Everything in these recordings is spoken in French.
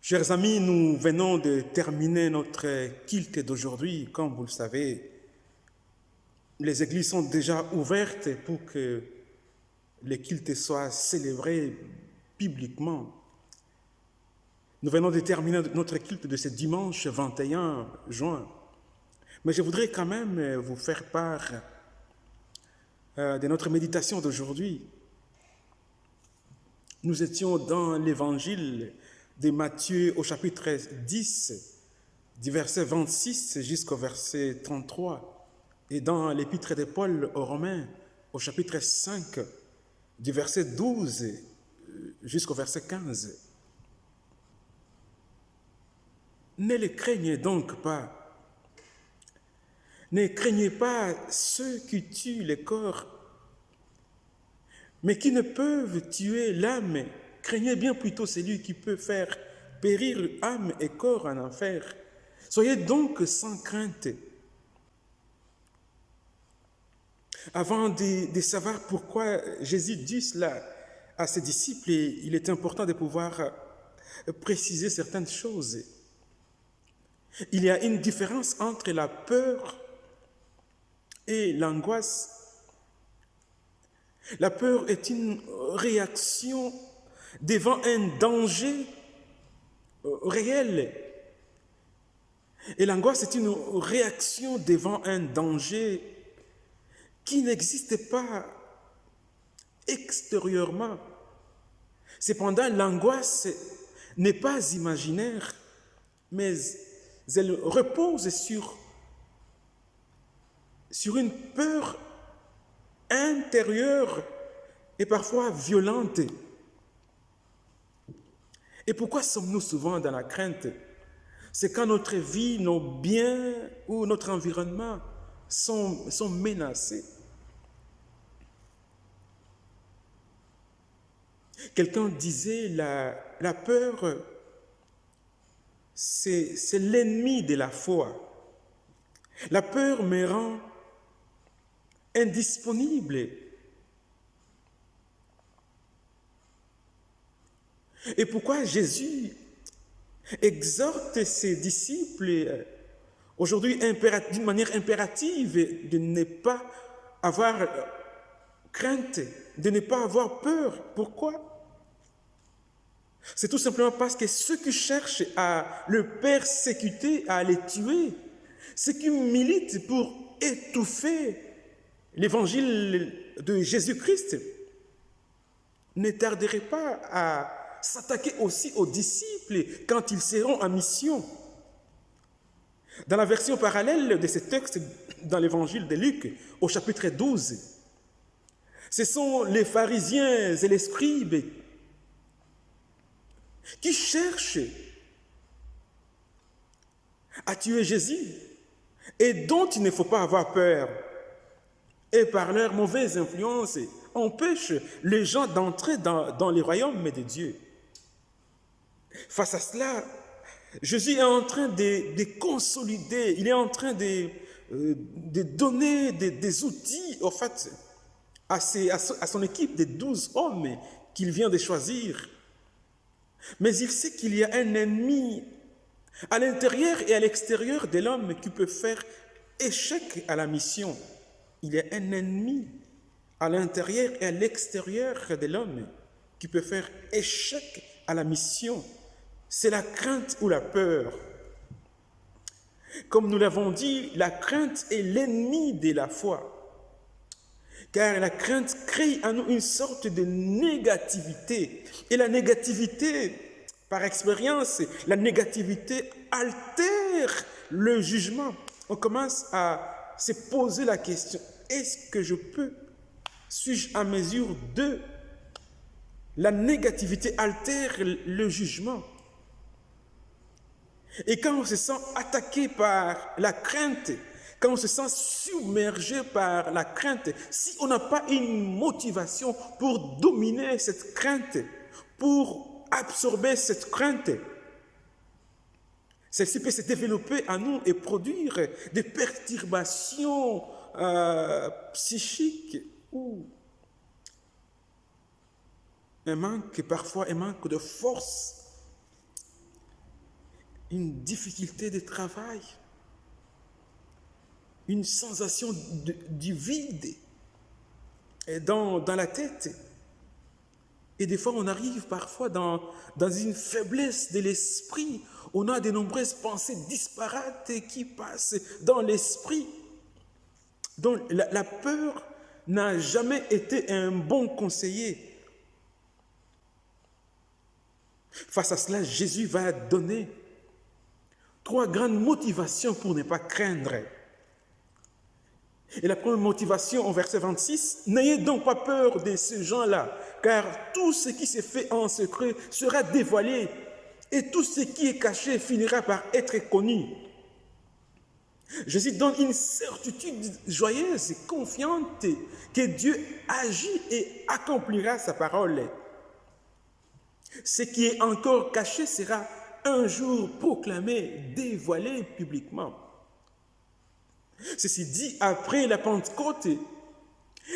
Chers amis, nous venons de terminer notre culte d'aujourd'hui. Comme vous le savez, les églises sont déjà ouvertes pour que les cultes soient célébrés bibliquement. Nous venons de terminer notre culte de ce dimanche 21 juin. Mais je voudrais quand même vous faire part de notre méditation d'aujourd'hui. Nous étions dans l'évangile de Matthieu au chapitre 10, du verset 26 jusqu'au verset 33, et dans l'épître de Paul aux Romains au chapitre 5, du verset 12 jusqu'au verset 15. Ne les craignez donc pas. Ne craignez pas ceux qui tuent le corps, mais qui ne peuvent tuer l'âme. Craignez bien plutôt celui qui peut faire périr âme et corps en enfer. Soyez donc sans crainte. Avant de savoir pourquoi Jésus dit cela à ses disciples, il est important de pouvoir préciser certaines choses. Il y a une différence entre la peur et l'angoisse. La peur est une réaction devant un danger réel. Et l'angoisse est une réaction devant un danger qui n'existe pas extérieurement. Cependant, l'angoisse n'est pas imaginaire, mais elle repose sur une peur intérieure et parfois violente. Et pourquoi sommes-nous souvent dans la crainte? C'est quand notre vie, nos biens ou notre environnement sont menacés. Quelqu'un disait, la peur, c'est l'ennemi de la foi. La peur me rend indisponible. Et pourquoi Jésus exhorte ses disciples aujourd'hui d'une manière impérative de ne pas avoir crainte, de ne pas avoir peur? Pourquoi? C'est tout simplement parce que ceux qui cherchent à le persécuter, à le tuer, ceux qui militent pour étouffer l'évangile de Jésus-Christ, ne tarderaient pas à s'attaquer aussi aux disciples quand ils seront en mission. Dans la version parallèle de ce texte, dans l'évangile de Luc, au chapitre 12, ce sont les pharisiens et les scribes qui cherchent à tuer Jésus et dont il ne faut pas avoir peur. Et par leur mauvaise influence, empêchent les gens d'entrer dans les royaumes de Dieu. Face à cela, Jésus est en train de consolider, il est en train de donner des outils, en fait, à son équipe de 12 hommes qu'il vient de choisir. Mais il sait qu'il y a un ennemi à l'intérieur et à l'extérieur de l'homme qui peut faire échec à la mission. Il y a un ennemi à l'intérieur et à l'extérieur de l'homme qui peut faire échec à la mission. C'est la crainte ou la peur. Comme nous l'avons dit, la crainte est l'ennemi de la foi. Car la crainte crée en nous une sorte de négativité. Et la négativité, par expérience, la négativité altère le jugement. On commence à se poser la question, est-ce que je peux? Suis-je à mesure de? La négativité altère le jugement. Et quand on se sent attaqué par la crainte, quand on se sent submergé par la crainte, si on n'a pas une motivation pour dominer cette crainte, pour absorber cette crainte, celle-ci peut se développer en nous et produire des perturbations psychiques ou parfois un manque de force. une difficulté de travail, une sensation du vide dans la tête. Et des fois, on arrive parfois dans une faiblesse de l'esprit. On a de nombreuses pensées disparates qui passent dans l'esprit. Donc, la peur n'a jamais été un bon conseiller. Face à cela, Jésus va donner 3 grandes motivations pour ne pas craindre. Et la première motivation, au verset 26, « N'ayez donc pas peur de ces gens-là, car tout ce qui s'est fait en secret sera dévoilé, et tout ce qui est caché finira par être connu. » Jésus donne une certitude joyeuse et confiante que Dieu agit et accomplira sa parole. Ce qui est encore caché sera un jour proclamé, dévoilé publiquement. Ceci dit, après la Pentecôte,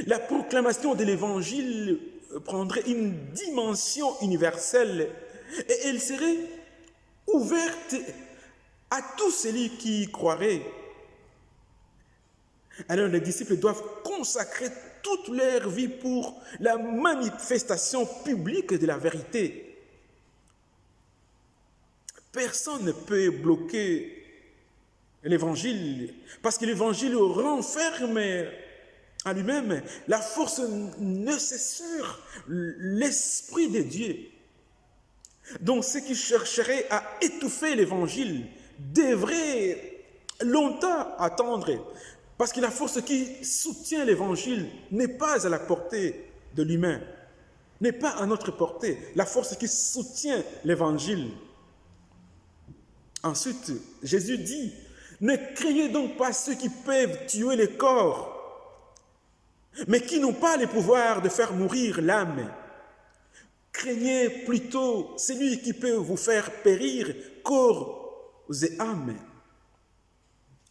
la proclamation de l'Évangile prendrait une dimension universelle et elle serait ouverte à tous celui qui y croiraient. Alors les disciples doivent consacrer toute leur vie pour la manifestation publique de la vérité. Personne ne peut bloquer l'Évangile, parce que l'Évangile renferme en lui-même la force nécessaire, l'Esprit de Dieu. Donc ceux qui chercheraient à étouffer l'Évangile devraient longtemps attendre, parce que la force qui soutient l'Évangile n'est pas à la portée de l'humain, n'est pas à notre portée, la force qui soutient l'Évangile. Ensuite, Jésus dit, « Ne craignez donc pas ceux qui peuvent tuer le corps, mais qui n'ont pas le pouvoir de faire mourir l'âme. Craignez plutôt celui qui peut vous faire périr corps et âme. »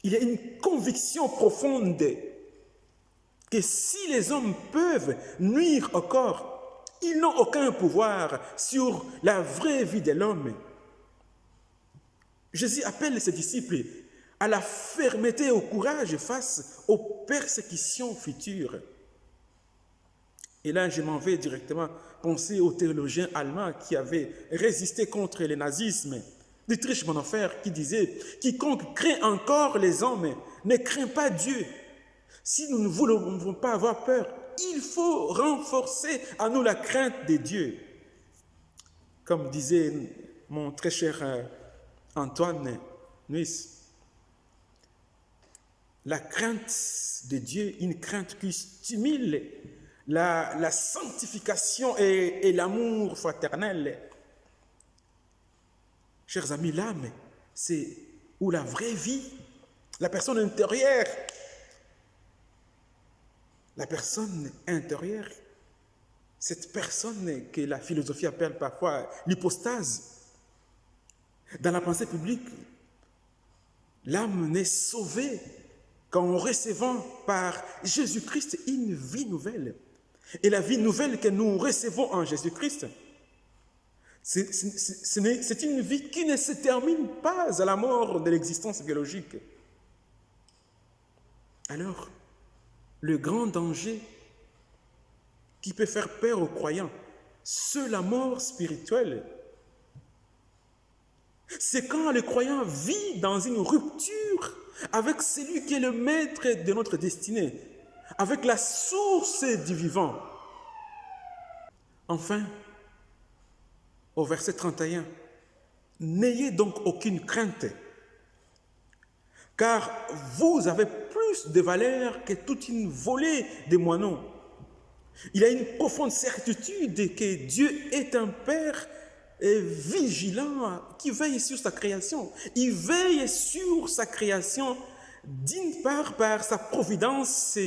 Il y a une conviction profonde que si les hommes peuvent nuire au corps, ils n'ont aucun pouvoir sur la vraie vie de l'homme. Jésus appelle ses disciples à la fermeté et au courage face aux persécutions futures. Et là, je m'en vais directement penser au théologien allemand qui avait résisté contre le nazisme, Dietrich Bonhoeffer, qui disait « Quiconque craint encore les hommes ne craint pas Dieu. Si nous ne voulons pas avoir peur, il faut renforcer à nous la crainte de Dieu. » Comme disait mon très cher Antoine Nuis, la crainte de Dieu, une crainte qui stimule la sanctification et l'amour fraternel. Chers amis, l'âme, c'est où la vraie vie, la personne intérieure, cette personne que la philosophie appelle parfois l'hypostase. Dans la pensée publique, l'âme n'est sauvée qu'en recevant par Jésus-Christ une vie nouvelle. Et la vie nouvelle que nous recevons en Jésus-Christ, c'est une vie qui ne se termine pas à la mort de l'existence biologique. Alors, le grand danger qui peut faire peur aux croyants, c'est la mort spirituelle. C'est quand le croyant vit dans une rupture avec celui qui est le maître de notre destinée, avec la source du vivant. Enfin, au verset 31, « N'ayez donc aucune crainte, car vous avez plus de valeur que toute une volée de moineaux. » Il y a une profonde certitude que Dieu est un Père vigilant qui veille sur sa création. Il veille sur sa création d'une part par sa providence,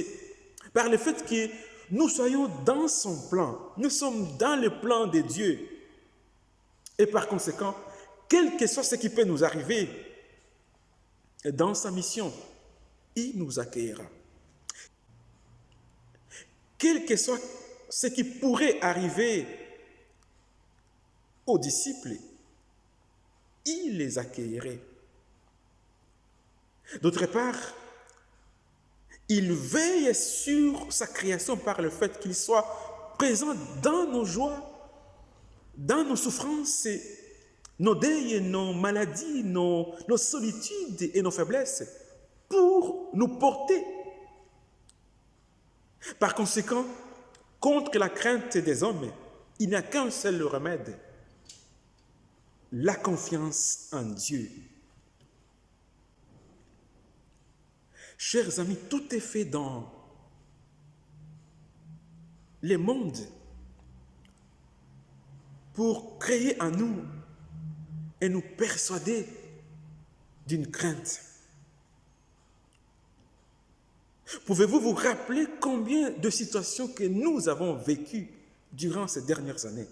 par le fait que nous soyons dans son plan. Nous sommes dans le plan de Dieu. Et par conséquent, quel que soit ce qui peut nous arriver, dans sa mission, il nous accueillera. Quel que soit ce qui pourrait arriver aux disciples, il les accueillerait. D'autre part, il veille sur sa création par le fait qu'il soit présent dans nos joies, dans nos souffrances, nos deuils, nos maladies, nos solitudes et nos faiblesses, pour nous porter. Par conséquent, contre la crainte des hommes, il n'y a qu'un seul remède, la confiance en Dieu. Chers amis, tout est fait dans les mondes pour créer en nous et nous persuader d'une crainte. Pouvez-vous vous rappeler combien de situations que nous avons vécues durant ces dernières années?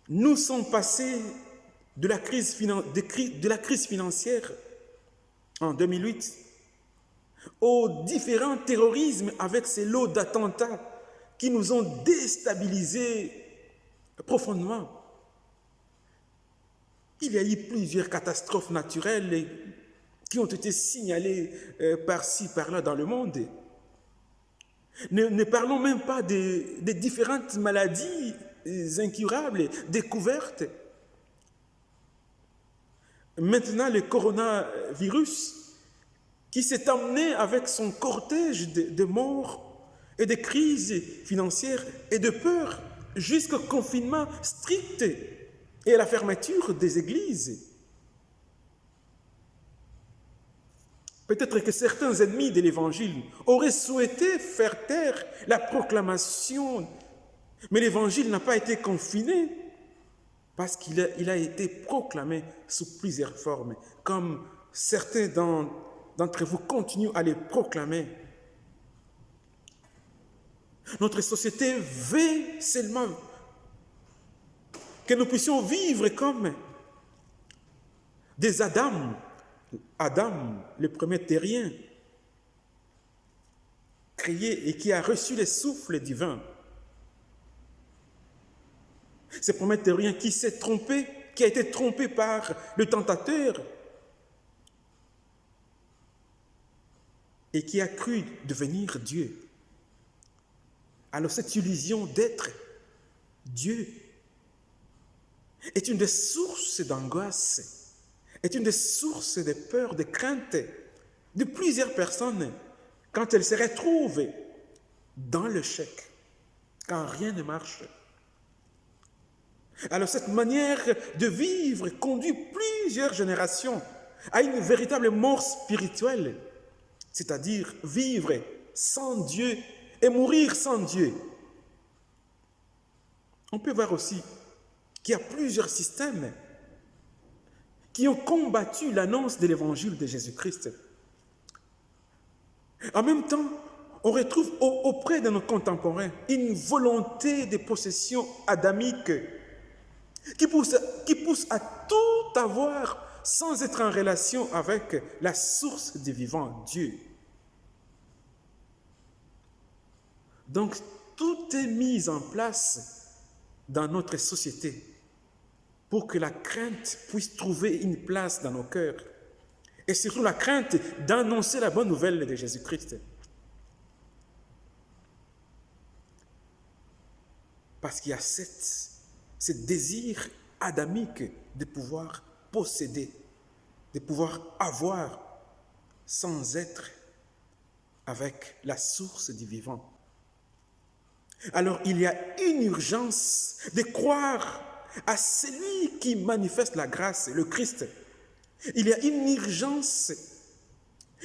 Nous sommes passés de la crise financière en 2008 aux différents terrorismes avec ces lots d'attentats qui nous ont déstabilisés profondément. Il y a eu plusieurs catastrophes naturelles qui ont été signalées par-ci, par-là dans le monde. Ne parlons même pas des différentes maladies incurables découvertes. Maintenant, le coronavirus qui s'est emmené avec son cortège de morts et de crises financières et de peur jusqu'au confinement strict et à la fermeture des églises. Peut-être que certains ennemis de l'Évangile auraient souhaité faire taire la proclamation, mais l'Évangile n'a pas été confiné parce qu'il a été proclamé sous plusieurs formes, comme certains d'entre vous continuent à les proclamer. Notre société veut seulement que nous puissions vivre comme des Adam, le premier terrien, créé et qui a reçu les souffles divins. Ce premier terrien qui s'est trompé, qui a été trompé par le tentateur et qui a cru devenir Dieu. Alors cette illusion d'être Dieu est une des sources d'angoisse, est une des sources de peur, de crainte de plusieurs personnes quand elles se retrouvent dans l'échec, quand rien ne marche. Alors cette manière de vivre conduit plusieurs générations à une véritable mort spirituelle, c'est-à-dire vivre sans Dieu et mourir sans Dieu. On peut voir aussi qu'il y a plusieurs systèmes qui ont combattu l'annonce de l'évangile de Jésus-Christ. En même temps, on retrouve auprès de nos contemporains une volonté de possession adamique qui pousse à tout avoir sans être en relation avec la source du vivant, Dieu. Donc, tout est mis en place dans notre société pour que la crainte puisse trouver une place dans nos cœurs. Et surtout la crainte d'annoncer la bonne nouvelle de Jésus-Christ. Parce qu'il y a ce désir adamique de pouvoir posséder, de pouvoir avoir sans être avec la source du vivant. Alors il y a une urgence de croire à celui qui manifeste la grâce, le Christ. Il y a une urgence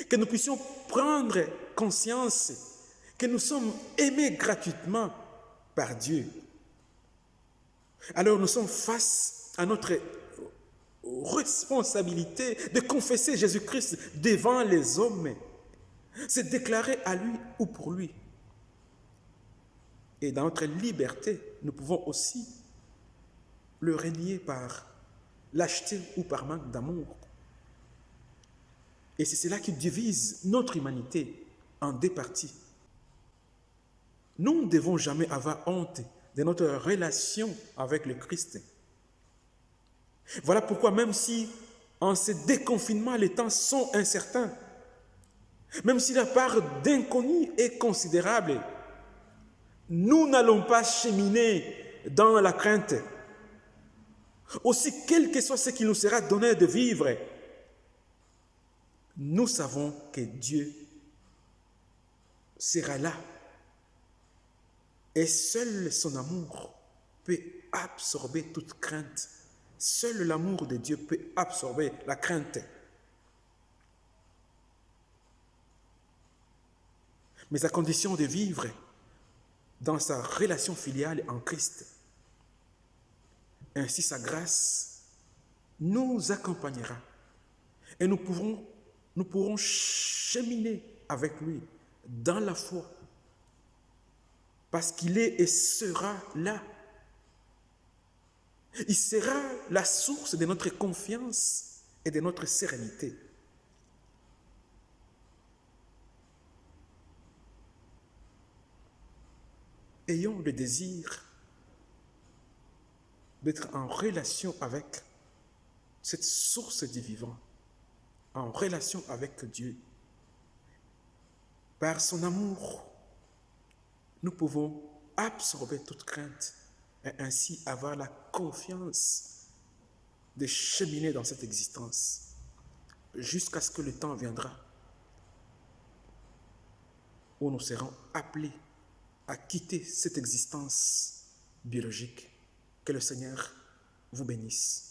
que nous puissions prendre conscience que nous sommes aimés gratuitement par Dieu. Alors nous sommes face à notre responsabilité de confesser Jésus-Christ devant les hommes, se déclarer à lui ou pour lui. Et dans notre liberté, nous pouvons aussi le renier par lâcheté ou par manque d'amour. Et c'est cela qui divise notre humanité en deux parties. Nous ne devons jamais avoir honte de notre relation avec le Christ. Voilà pourquoi même si en ce déconfinement les temps sont incertains, même si la part d'inconnus est considérable, nous n'allons pas cheminer dans la crainte. Aussi, quel que soit ce qui nous sera donné de vivre, nous savons que Dieu sera là. Et seul son amour peut absorber toute crainte. Seul l'amour de Dieu peut absorber la crainte. Mais à condition de vivre dans sa relation filiale en Christ. Ainsi, sa grâce nous accompagnera et nous pourrons cheminer avec lui dans la foi parce qu'il est et sera là. Il sera la source de notre confiance et de notre sérénité. Ayons le désir d'être en relation avec cette source du vivant, en relation avec Dieu. Par son amour, nous pouvons absorber toute crainte et ainsi avoir la confiance de cheminer dans cette existence jusqu'à ce que le temps viendra où nous serons appelés à quitter cette existence biologique. Que le Seigneur vous bénisse.